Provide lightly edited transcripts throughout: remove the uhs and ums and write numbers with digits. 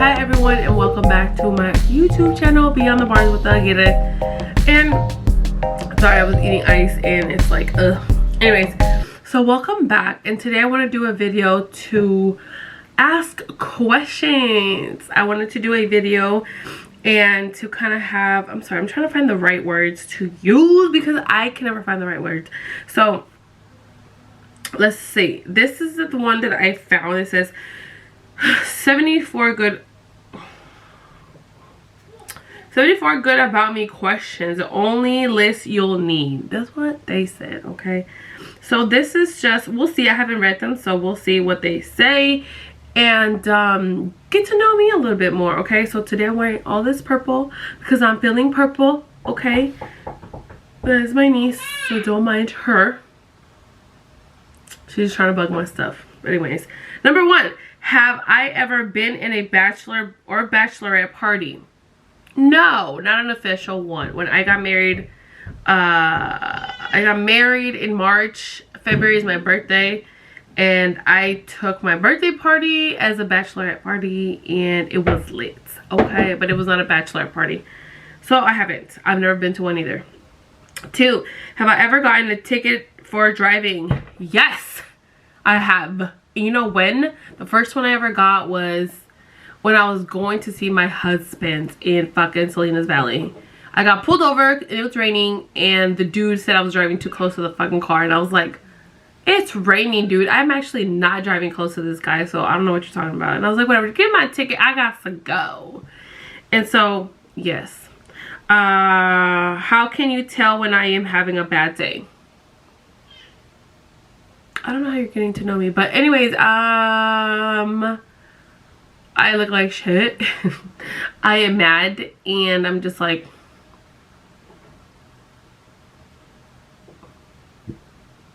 Hi everyone, and welcome back to my YouTube channel, Beyond the Bars with the Get It. And sorry, I was eating ice and it's like ugh. Anyways, so welcome back, and today I want to do a video to ask questions. I wanted to do a video and to kind of have, I'm trying to find the right words to use because I can never find the right words. So let's see, this is the one that I found. It says 74 good about me questions, the only list you'll need. That's what they said. Okay, so this is just, we'll see. I haven't read them, so we'll see what they say and get to know me a little bit more. Okay, so today I'm wearing all this purple because I'm feeling purple. Okay, that is my niece, so don't mind her. She's trying to bug my stuff. But anyways, number one, have I ever been in a bachelor or bachelorette party? No, not an official one. When I got married, in March. February is my birthday, and I took my birthday party as a bachelorette party, and it was lit. Okay, but it was not a bachelorette party, so I haven't. I've never been to one either. Two, have I ever gotten a ticket for driving? Yes, I have. You know when? The first one I ever got was when I was going to see my husband in fucking Salinas Valley. I got pulled over, it was raining, and the dude said I was driving too close to the fucking car, and I was like, it's raining, dude. I'm actually not driving close to this guy, so I don't know what you're talking about. And I was like, whatever, give my ticket, I got to go. And so, yes. How can you tell when I am having a bad day? I don't know how you're getting to know me, but anyways, I look like shit. I am mad, and I'm just like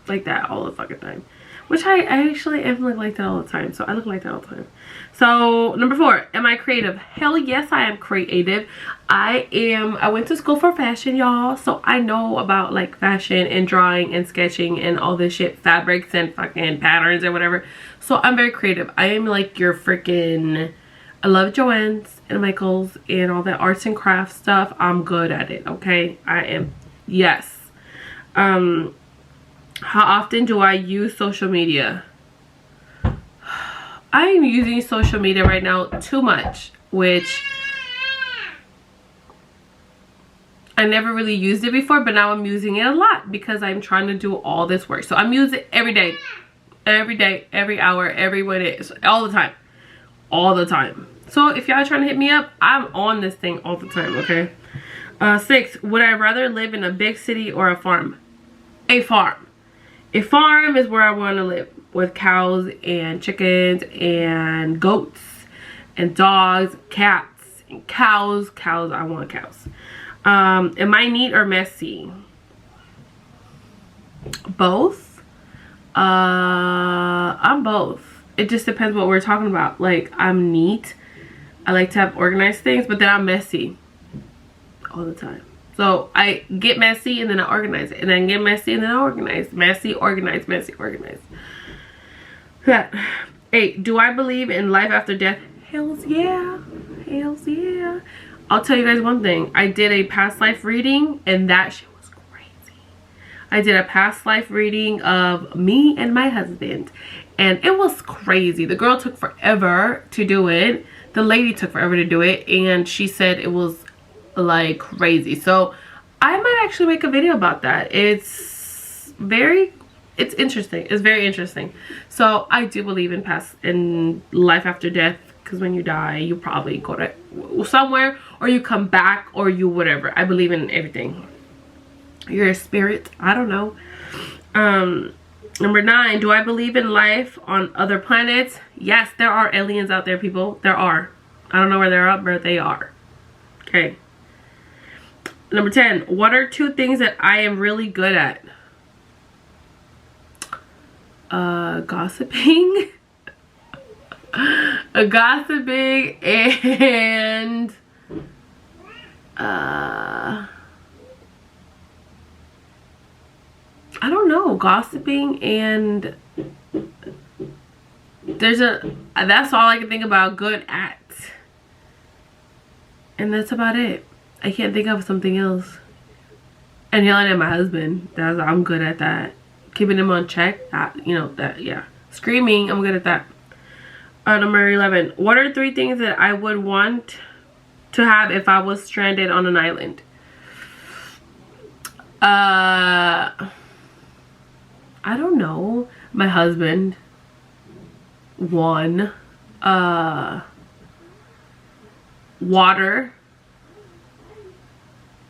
that all the fucking time, which I actually am like that all the time, so I look like that all the time. So number four, am I creative? Hell yes, I am creative. I went to school for fashion, y'all, so I know about like fashion and drawing and sketching and all this shit, fabrics and fucking patterns and whatever. So I'm very creative. I am like your freaking, I love Joann's and Michael's and all that arts and crafts stuff. I'm good at it. Okay, I am. Yes. How often do I use social media? I am using social media right now too much, which I never really used it before, but now I'm using it a lot because I'm trying to do all this work. So I'm using it every day, every hour, every minute, all the time. So if y'all trying to hit me up, I'm on this thing all the time. Okay. 6, would I rather live in a big city or a farm? A farm. A farm is where I want to live, with cows and chickens and goats and dogs, cats and cows. I want cows. Am I neat or messy? Both. I'm both. It just depends what we're talking about. Like, I'm neat. I like to have organized things, but then I'm messy all the time. So I get messy and then I organize it, and then get messy and then I organize. Messy, organize, messy, organize. 8, do I believe in life after death? Hells yeah. Hells yeah. I'll tell you guys one thing. I did a past life reading, and that shit was crazy. I did a past life reading of me and my husband, and it was crazy. The girl took forever to do it. The lady took forever to do it, and she said it was like crazy. So I might actually make a video about that. It's interesting. It's very interesting. So I do believe in life after death, because when you die, you probably go to somewhere, or you come back, or you whatever. I believe in everything. You're a spirit. I don't know. Number 9, do I believe in life on other planets? Yes, there are aliens out there, people. There are. I don't know where they're at, but they are. Okay. Number 10, what are 2 things that I am really good at? Gossiping. Gossiping and I don't know, gossiping, and that's all I can think about good at. And that's about it. I can't think of something else. And yelling at my husband. I'm good at that. Keeping him on check. That, you know, that, yeah. Screaming, I'm good at that. Number 11. What are 3 things that I would want to have if I was stranded on an island? I don't know. My husband. 1. Water.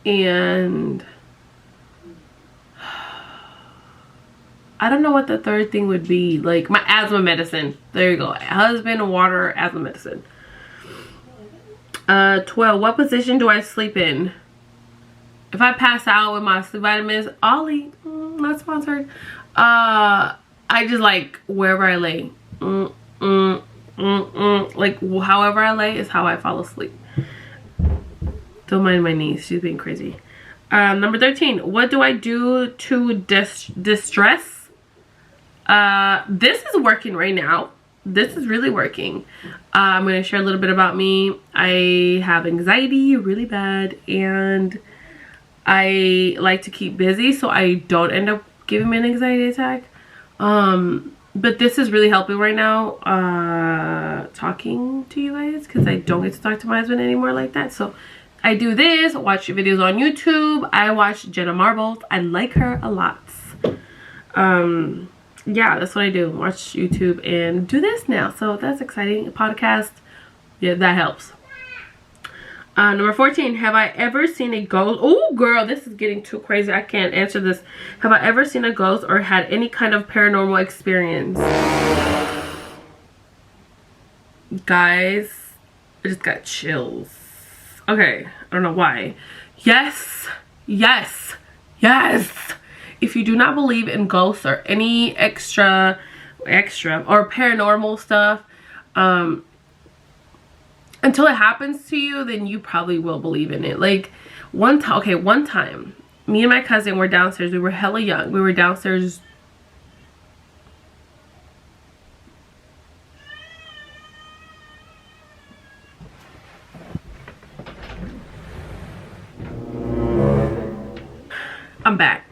And I don't know what the 3rd thing would be. Like my asthma medicine. There you go. Husband, water, asthma medicine. 12. What position do I sleep in? If I pass out with my sleep vitamins, Ollie, not sponsored. I just like wherever I lay. Like however I lay is how I fall asleep. Don't mind my niece. She's being crazy. Number 13. What do I do to distress? This is working right now. This is really working. I'm going to share a little bit about me. I have anxiety really bad, and I like to keep busy so I don't end up giving me an anxiety attack. But this is really helping right now, talking to you guys, because I don't get to talk to my husband anymore like that. So I do this, watch videos on YouTube. I watch Jenna Marbles. I like her a lot. Yeah, that's what I do. Watch YouTube and do this now. So that's exciting. Podcast. Yeah, that helps. Number 14. Have I ever seen a ghost? Oh, girl, this is getting too crazy. I can't answer this. Have I ever seen a ghost or had any kind of paranormal experience? Guys, I just got chills. Okay, I don't know why. Yes, yes, yes. If you do not believe in ghosts or any extra or paranormal stuff, until it happens to you, then you probably will believe in it. Like one time, me and my cousin were downstairs. We were hella young. We were downstairs. I'm back.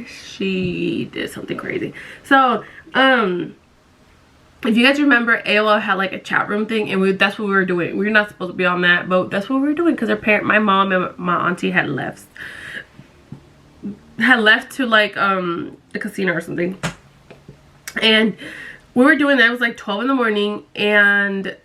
She did something crazy. So, if you guys remember, AOL had like a chat room thing, and that's what we were doing. We were not supposed to be on that, but that's what we were doing because my mom and my auntie had left to like the casino or something, and we were doing that. It was like 12 in the morning, and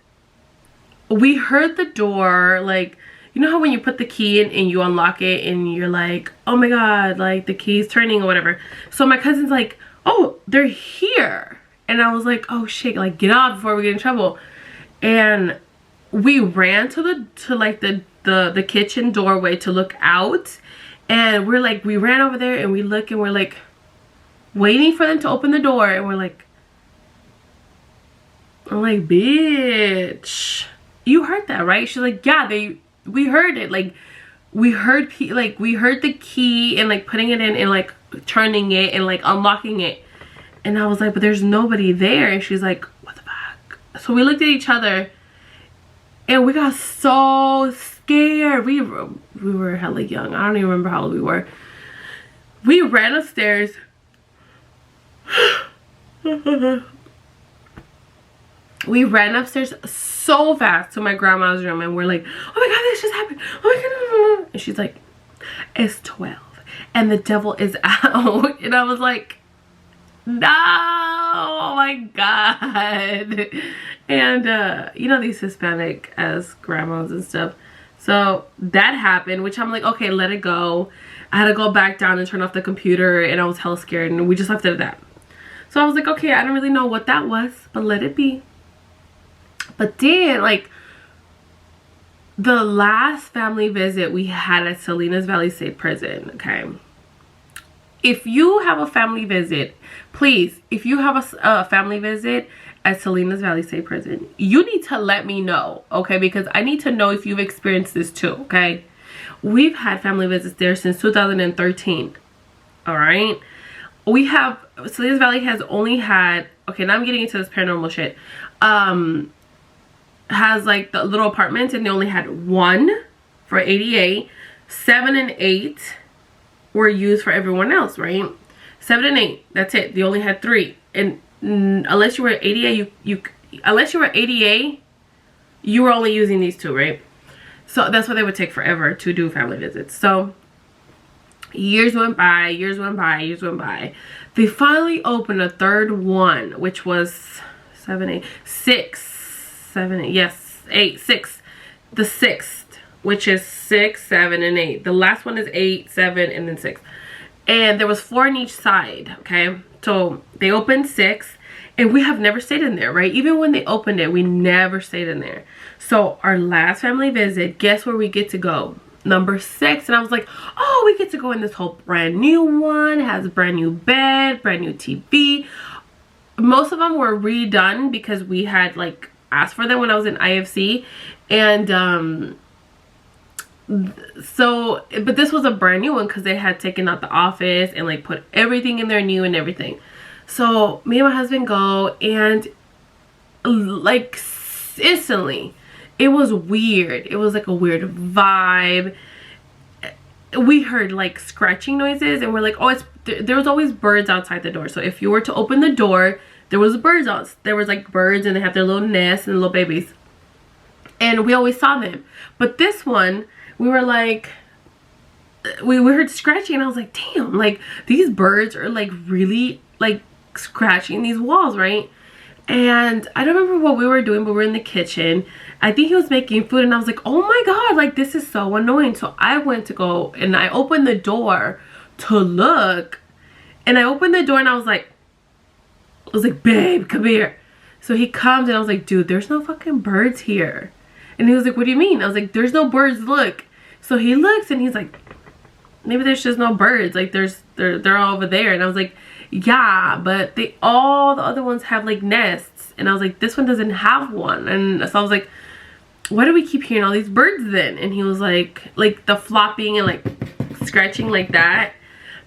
we heard the door, like, you know how when you put the key in and you unlock it and you're like, oh my god, like the key's turning or whatever. So my cousin's like, oh, they're here. And I was like, oh shit, like get out before we get in trouble. And we ran to the kitchen doorway to look out. And we ran over there and we look and we're like waiting for them to open the door. And I'm like, bitch, you heard that, right? She's like, yeah, we heard it. Like we heard the key and like putting it in and like turning it and like unlocking it. And I was like, but there's nobody there. And she's like, what the fuck? So we looked at each other and we got so scared. We were hella young. I don't even remember how old we were. We ran upstairs. We ran upstairs so fast to my grandma's room, and we're like, oh my god, this just happened. Oh my god. And she's like, it's 12 and the devil is out. And I was like, no, oh my god. And you know, these Hispanic as grandmas and stuff. So that happened, which I'm like, okay, let it go. I had to go back down and turn off the computer, and I was hella scared, and we just left it at that. So I was like, okay, I don't really know what that was, but let it be. But then, like, the last family visit we had at Salinas Valley State Prison, okay? If you have a family visit, please, if you have a family visit at Salinas Valley State Prison, you need to let me know, okay? Because I need to know if you've experienced this too, okay? We've had family visits there since 2013, all right? Salinas Valley has only had, okay, now I'm getting into this paranormal shit, has like the little apartments, and they only had one for ADA. 7 and 8 were used for everyone else, right? 7 and 8, that's it. They only had 3. And unless you were ADA, unless you were ADA, you were only using these 2, right? So that's why they would take forever to do family visits. So years went by, years went by, years went by. They finally opened a third one, which was 7, 8, 6, 7, 8, yes, 8, 6. The 6th, which is 6, 7, and 8. The last one is 8, 7, and then 6. And there was 4 on each side, okay? So they opened 6, and we have never stayed in there, right? Even when they opened it, we never stayed in there. So our last family visit, guess where we get to go? Number 6. And I was like, oh, we get to go in this whole brand new one. It has a brand new bed, brand new TV. Most of them were redone because we had like asked for them when I was in IFC. And so, but this was a brand new one because they had taken out the office and like put everything in there new and everything. So me and my husband go, and like instantly it was weird. It was like a weird vibe. We heard like scratching noises, and we're like, oh, it's there was always birds outside the door. So if you were to open the door, there was birds out. There was like birds, and they have their little nests and little babies, and we always saw them. But this one, we were like, we heard scratching, and I was like, damn, like these birds are like really like scratching these walls, right? And I don't remember what we were doing, but we were in the kitchen. I think he was making food, and I was like, oh my god, like this is so annoying. So I went to go and I opened the door to look, and I opened the door and I was like, babe, come here. So he comes, and I was like, dude, there's no fucking birds here. And he was like, what do you mean? I was like, there's no birds, look. So he looks, and he's like, maybe there's just no birds, like they're all over there. And I was like, yeah, but all the other ones have like nests. And I was like, this one doesn't have one. And so I was like, why do we keep hearing all these birds then? And he was like the flopping and like scratching like that.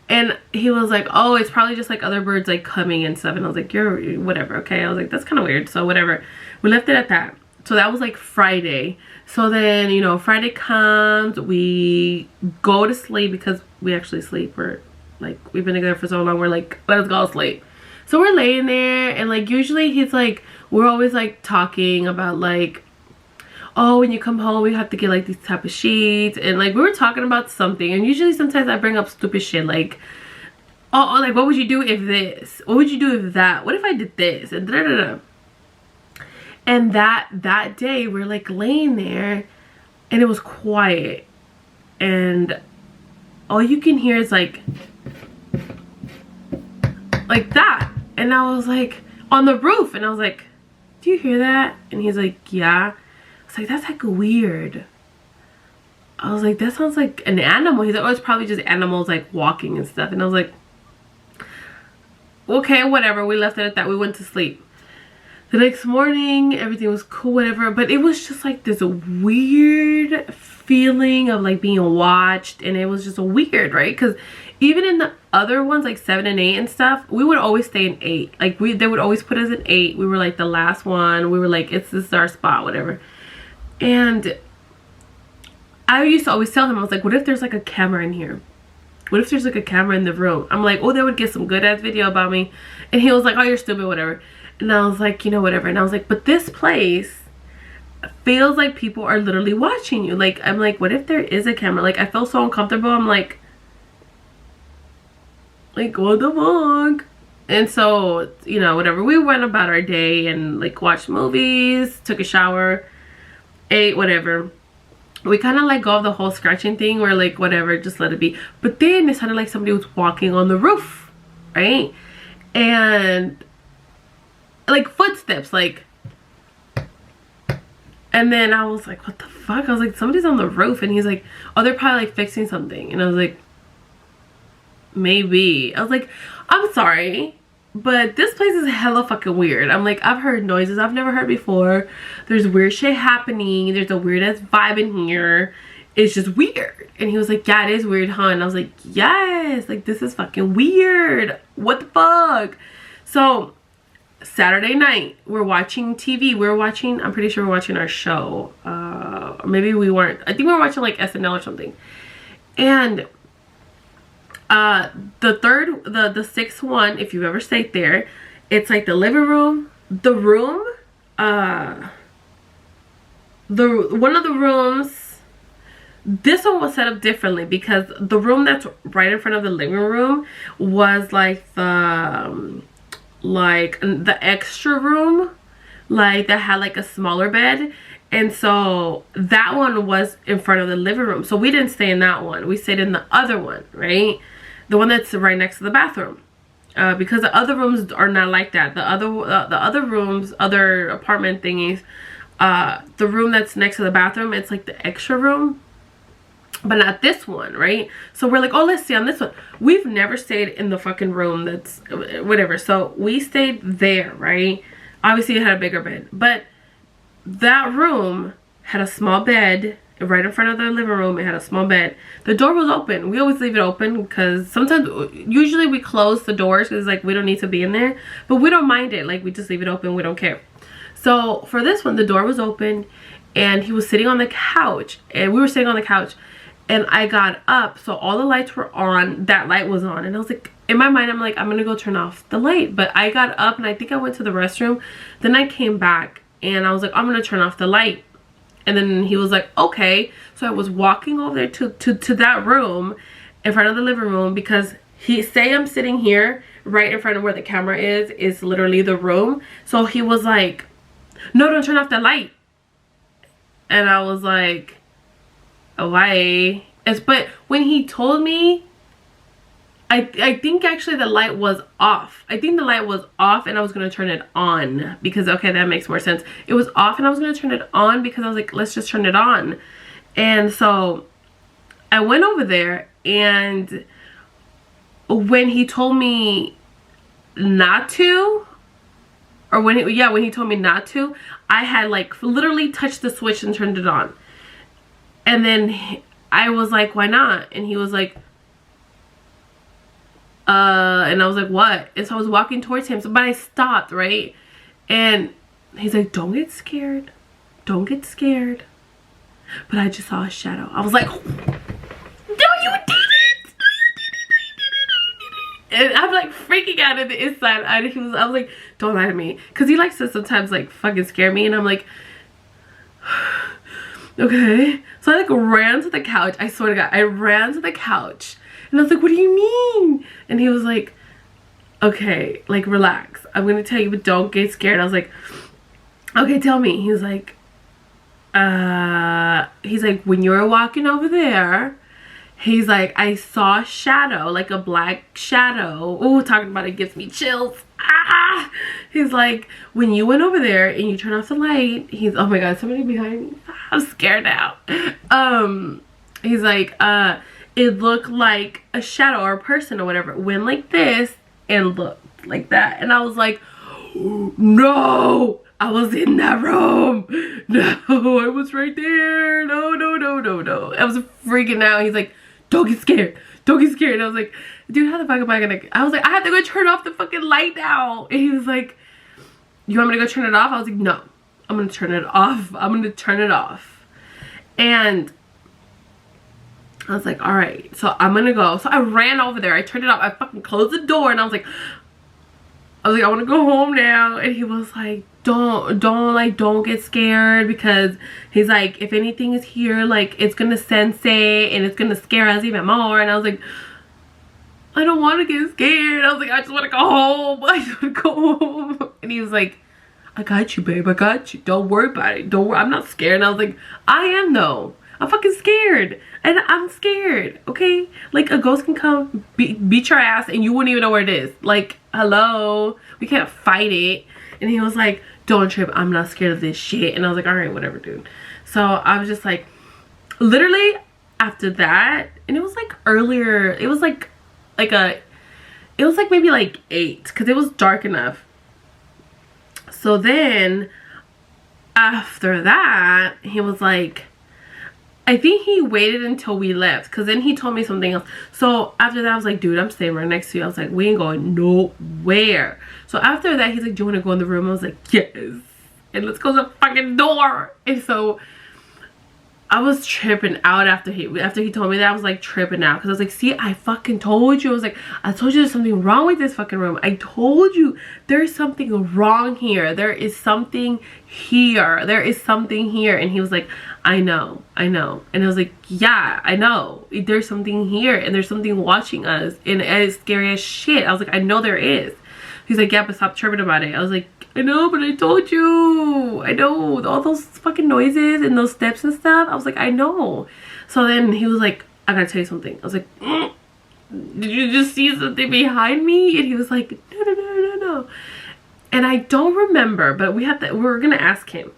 And he was like, oh, it's probably just like other birds like coming and stuff. And I was like, you're whatever, okay? I was like, that's kind of weird. So whatever, we left it at that. So that was like Friday. So then, you know, Friday comes, we go to sleep because we actually sleep. We're like, we've been together for so long, we're like, let's go to sleep. So we're laying there, and like usually he's like, we're always like talking about like, oh, when you come home we have to get like these type of sheets, and like we were talking about something. And usually sometimes I bring up stupid shit like, oh, like what would you do if this, what would you do if that, what if I did this, and da da da. And that day we're like laying there, and it was quiet, and all you can hear is like that. And I was like, on the roof, and I was like, do you hear that? And he's like, yeah. I was like, that's like weird. I was like, that sounds like an animal. He's like, oh, it's probably just animals like walking and stuff. And I was like, okay, whatever. We left it at that. We went to sleep. The next morning, everything was cool, whatever. But it was just like this weird feeling of like being watched. And it was just weird, right? Because even in the other ones, like 7 and 8 and stuff, we would always stay in 8. Like they would always put us in 8. We were like the last one. We were like, this is our spot, whatever. And I used to always tell him, I was like, what if there's like a camera in here? What if there's like a camera in the room? I'm like, oh, they would get some good ass video about me. And he was like, oh, you're stupid, whatever. And I was like, you know, whatever. And I was like, but this place feels like people are literally watching you. Like, I'm like, what if there is a camera? Like, I felt so uncomfortable. I'm like what the fuck? And so, you know, whatever, we went about our day and like watched movies, took a shower, ate, whatever. We kind of like go of the whole scratching thing, where like whatever, just let it be. But then it sounded like somebody was walking on the roof, right? And like footsteps, like, and then I was like, what the fuck? I was like, somebody's on the roof. And he's like, oh, they're probably like fixing something. And I was like, maybe. I was like, I'm sorry, but this place is hella fucking weird. I'm like, I've heard noises I've never heard before. There's weird shit happening. There's a weird ass vibe in here. It's just weird. And he was like, yeah, it is weird, huh? And I was like, yes, like this is fucking weird. What the fuck? So Saturday night, we're watching TV. We're watching, I'm pretty sure we're watching our show. show. Or maybe we weren't. I think we were watching like SNL or something. And the sixth one, if you've ever stayed there, it's like the living room, the room, one of the rooms. This one was set up differently because the room that's right in front of the living room was like the extra room, like that had like a smaller bed. And so that one was in front of the living room. So we didn't stay in that one. We stayed in the other one, right? The one that's right next to the bathroom. Because the other rooms are not like that. The other rooms, other apartment thingies, the room that's next to the bathroom, it's like the extra room. But not this one, right? So we're like, oh, let's stay on this one. We've never stayed in the fucking room that's whatever. So we stayed there, right? Obviously it had a bigger bed. But that room had a small bed right in front of the living room. It had a small bed. The door was open. We always leave it open because sometimes, usually we close the doors because like we don't need to be in there. But we don't mind it. Like we just leave it open. We don't care. So for this one, the door was open and he was sitting on the couch and we were sitting on the couch. And I got up, so all the lights were on. That light was on, and I was like, in my mind, I'm like, I'm gonna go turn off the light. But I got up, and I think I went to the restroom. Then I came back, and I was like, I'm gonna turn off the light. And then he was like, okay. So I was walking over there to that room in front of the living room because I'm sitting here right in front of where the camera is literally the room. So he was like, no, don't turn off the light. And I was like, why? But when he told me, I think actually the light was off. I think the light was off and I was going to turn it on because, okay, that makes more sense. It was off and I was going to turn it on because I was like, let's just turn it on. And so I went over there, and when he told me not to, or when he told me not to, I had like literally touched the switch and turned it on. And then I was like, why not? And he was like, and I was like, what? And so I was walking towards him, but I stopped, right? And he's like, don't get scared. Don't get scared. But I just saw a shadow. I was like, no, you did it. And I'm like freaking out at the inside. I was like, don't lie to me. Because he likes to sometimes like fucking scare me. And I'm like, okay. So I like ran to the couch. I swear to God, I ran to the couch. And I was like, what do you mean? And he was like, okay, like relax. I'm going to tell you, but don't get scared. I was like, okay, tell me. He was like, when you were walking over there, he's like, I saw a shadow, like a black shadow. Oh, talking about it gives me chills. Ah! He's like, when you went over there and you turned off the light, oh my God, somebody behind me. I'm scared now. He's like, it looked like a shadow or a person or whatever. It went like this and looked like that. And I was like, no, I was in that room. No, I was right there. No. I was freaking out. He's like, don't get scared. Don't get scared. And I was like, dude, how the fuck am I gonna... I was like, I have to go turn off the fucking light now. And he was like, you want me to go turn it off? I was like, no, I'm gonna turn it off. I'm gonna turn it off. And I was like, all right, so I'm gonna go. So I ran over there. I turned it off. I fucking closed the door, and I was like, I want to go home now. And he was like, don't get scared, because he's like, if anything is here, like, it's gonna sense it and it's gonna scare us even more. And I was like, I don't want to get scared. I was like, I just want to go home. I just want to go home. And he was like, I got you, babe. I got you. Don't worry about it. Don't worry. I'm not scared. And I was like, I am though. I'm fucking scared. And I'm scared, okay? Like, a ghost can come beat your ass and you wouldn't even know where it is. Like, hello? We can't fight it. And he was like, don't trip. I'm not scared of this shit. And I was like, all right, whatever, dude. So I was just like, literally after that, and it was like earlier. It was like it was like maybe like 8, because it was dark enough. So then after that, he was like, I think he waited until we left, because then he told me something else. So after that, I was like, dude, I'm staying right next to you. I was like, we ain't going nowhere. So after that, he's like, do you want to go in the room? I was like, yes. And let's close the fucking door. And so I was tripping out after he told me that. I was like tripping out because I was like, see, I fucking told you. I was like, I told you there's something wrong with this fucking room. I told you there's something wrong here. There is something here. There is something here. And he was like, I know. And I was like, yeah, I know. There's something here and there's something watching us and it's scary as shit. I was like, I know there is. He's like, yeah, but stop tripping about it. I was like, I know, but I told you. I know. All those fucking noises and those steps and stuff. I was like, I know. So then he was like, I gotta tell you something. I was like, did you just see something behind me? And he was like, no. And I don't remember, but we're gonna ask him.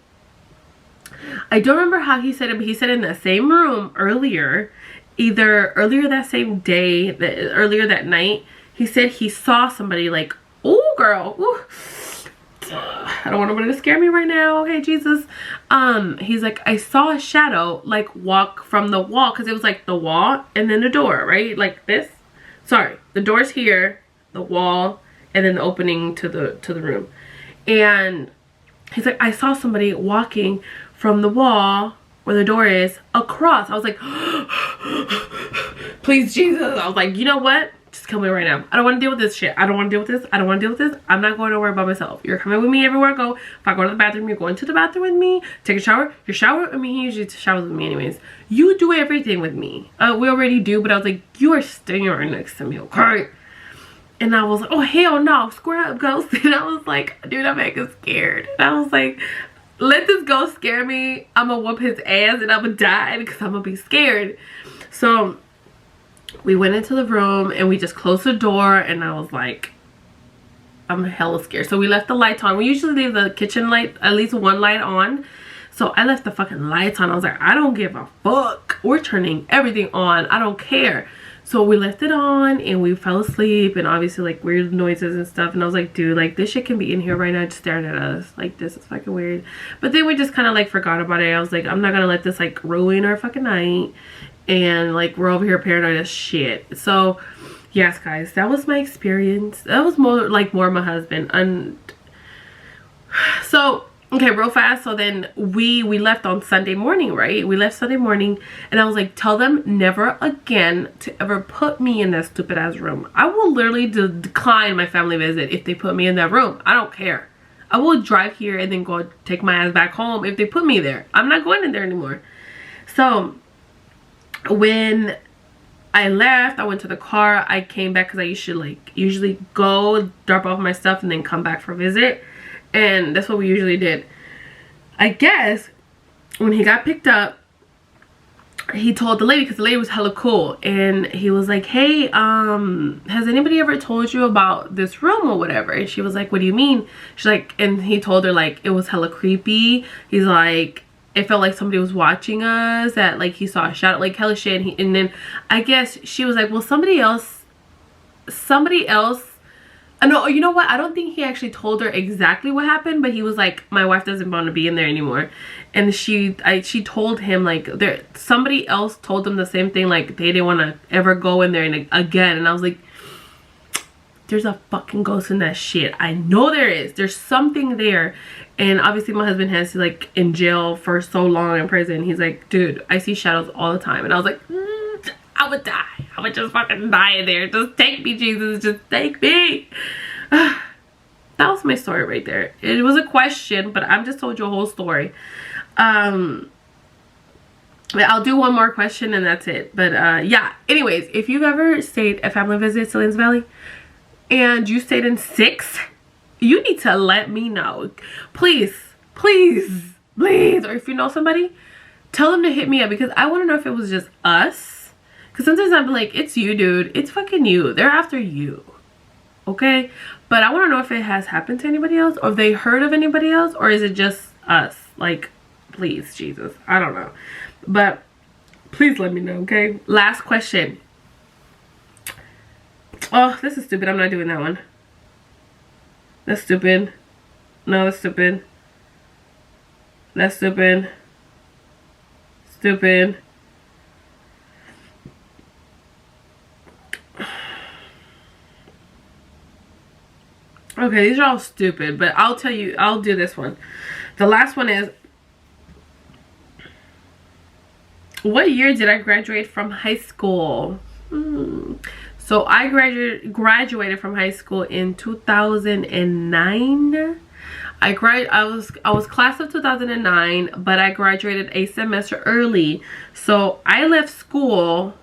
I don't remember how he said it, but he said in the same room earlier, either earlier that same day, earlier that night, he said he saw somebody like, oh girl, ooh. I don't want nobody to scare me right now. Okay, Jesus. He's like, I saw a shadow like walk from the wall, because it was like the wall and then the door, right? Like this. Sorry, the door's here, the wall, and then the opening to the room. And he's like, I saw somebody walking from the wall where the door is across. I was like, please, Jesus. I was like, you know what? Just kill me right now. I don't want to deal with this shit. I don't want to deal with this. I don't want to deal with this. I'm not going nowhere by myself. You're coming with me everywhere I go. If I go to the bathroom, you're going to the bathroom with me. Take a shower. Your shower. I mean, he usually showers with me anyways. You do everything with me. We already do, but I was like, you are staying right next to me, okay? And I was like, oh, hell no. Square up, ghost. And I was like, dude, I'm acting scared. And I was like, let this ghost scare me. I'm going to whoop his ass and I'm going to die because I'm going to be scared. So we went into the room and we just closed the door, and I was like, I'm hella scared. So we left the lights on. We usually leave the kitchen light, at least one light on. So I left the fucking lights on. I was like, I don't give a fuck. We're turning everything on. I don't care. So we left it on and we fell asleep, and obviously like weird noises and stuff. And I was like, dude, like this shit can be in here right now just staring at us. Like this is fucking weird. But then we just kind of like forgot about it. I was like, I'm not gonna let this like ruin our fucking night. And like we're over here paranoid as shit. So yes, guys, that was my experience. That was more my husband. And so okay, real fast. So then we left on Sunday morning, right? We left Sunday morning, and I was like, tell them never again to ever put me in that stupid ass room. I will literally decline my family visit if they put me in that room. I don't care. I will drive here and then go take my ass back home if they put me there. I'm not going in there anymore. So when I left, I went to the car. I came back because I usually go drop off my stuff and then come back for a visit. And that's what we usually did. I guess when he got picked up, he told the lady, because the lady was hella cool, and he was like, hey, has anybody ever told you about this room or whatever? And she was like, what do you mean? She's like, and he told her like it was hella creepy. He's like, it felt like somebody was watching us, that like he saw a shadow, like hella shit. And then I guess she was like, well, somebody else, no, you know what, I don't think he actually told her exactly what happened, but he was like, my wife doesn't want to be in there anymore. And she told him like somebody else told them the same thing, like they didn't want to ever go in there again. And I was like, there's a fucking ghost in that shit. I know there is. There's something there. And obviously my husband has like in jail for so long in prison. He's like, dude, I see shadows all the time. And I was like, I would die. I would just fucking die in there. Just take me, Jesus. Just take me. That was my story right there. It was a question, but I'm just told you a whole story. I'll do one more question and that's it. But yeah, anyways, if you've ever stayed at family visit to Lynn's Valley and you stayed in 6, you need to let me know. Please. Or if you know somebody, tell them to hit me up, because I want to know if it was just us. Because sometimes I'm like, it's you, dude. It's fucking you. They're after you. Okay? But I want to know if it has happened to anybody else, or if they heard of anybody else, or is it just us? Like, please, Jesus. I don't know. But please let me know, okay? Last question. Oh, this is stupid. I'm not doing that one. That's stupid. No, that's stupid. That's stupid. Stupid. Okay, these are all stupid, but I'll tell you, I'll do this one. The last one is, What year did I graduate from high school? So I graduated from high school in 2009. I was class of 2009, but I graduated a semester early. So I left school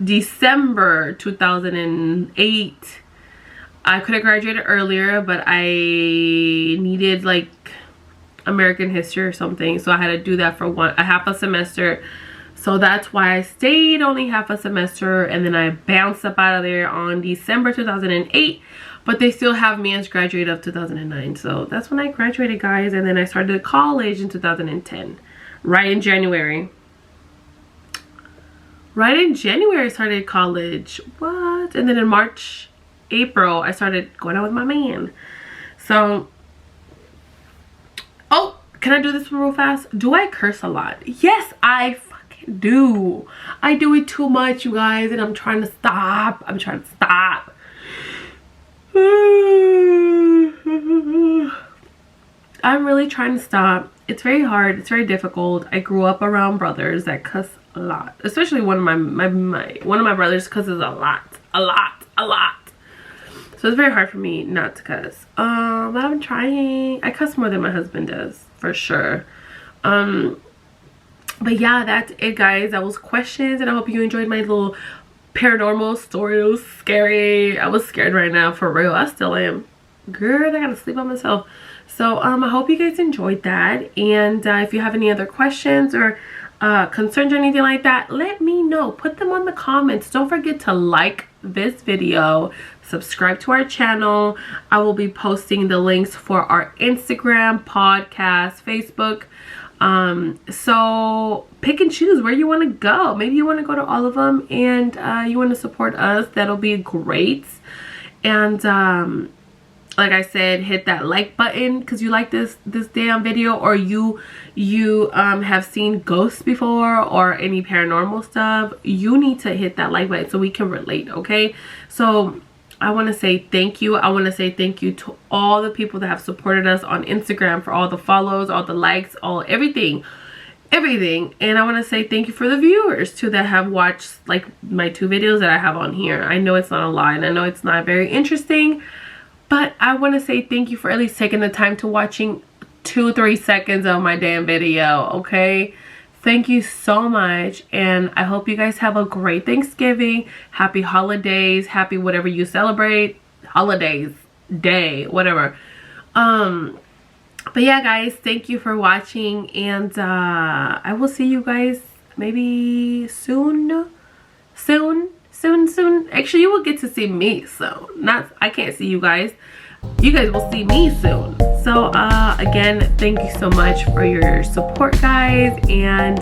December 2008. I could have graduated earlier, but I needed like American history or something, so I had to do that for a half a semester. So that's why I stayed only half a semester, and then I bounced up out of there on December 2008. But they still have me as graduate of 2009. So that's when I graduated, guys. And then I started college in 2010, right in January. Right in January I started college. What? And then in March, April, I started going out with my man. So, oh, can I do this real fast? Do I curse a lot? Yes, I fucking do. I do it too much, you guys, and I'm trying to stop. I'm trying to stop. I'm really trying to stop. It's very hard. It's very difficult. I grew up around brothers that cuss a lot, especially one of my brothers cusses a lot. So it's very hard for me not to cuss. But I'm trying. I cuss more than my husband does, for sure. But yeah, that's it, guys. That was questions, and I hope you enjoyed my little paranormal story. It was scary. I was scared right now, for real. I still am. Girl, I gotta sleep on myself. So I hope you guys enjoyed that. And if you have any other questions or concerns or anything like that, let me know. Put them on the comments. Don't forget to like this video, subscribe to our channel. I will be posting the links for our Instagram, podcast, Facebook. So pick and choose where you want to go. Maybe you want to go to all of them, and you want to support us. That'll be great. And like I said, hit that like button because you like this damn video, or you have seen ghosts before or any paranormal stuff. You need to hit that like button so we can relate, okay? So I want to say thank you. I want to say thank you to all the people that have supported us on Instagram, for all the follows, all the likes, everything. And I want to say thank you for the viewers too that have watched like my 2 videos that I have on here. I know it's not a lot, and I know it's not very interesting, but I want to say thank you for at least taking the time to watching 2-3 seconds of my damn video, okay? Thank you so much, and I hope you guys have a great Thanksgiving. Happy holidays, happy whatever you celebrate, holidays, day, whatever. But yeah, guys, thank you for watching, and I will see you guys maybe soon. Actually, you will get to see me soon. I can't see you guys. You guys will see me soon. So again, thank you so much for your support, guys, and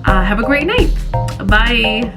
have a great night. Bye.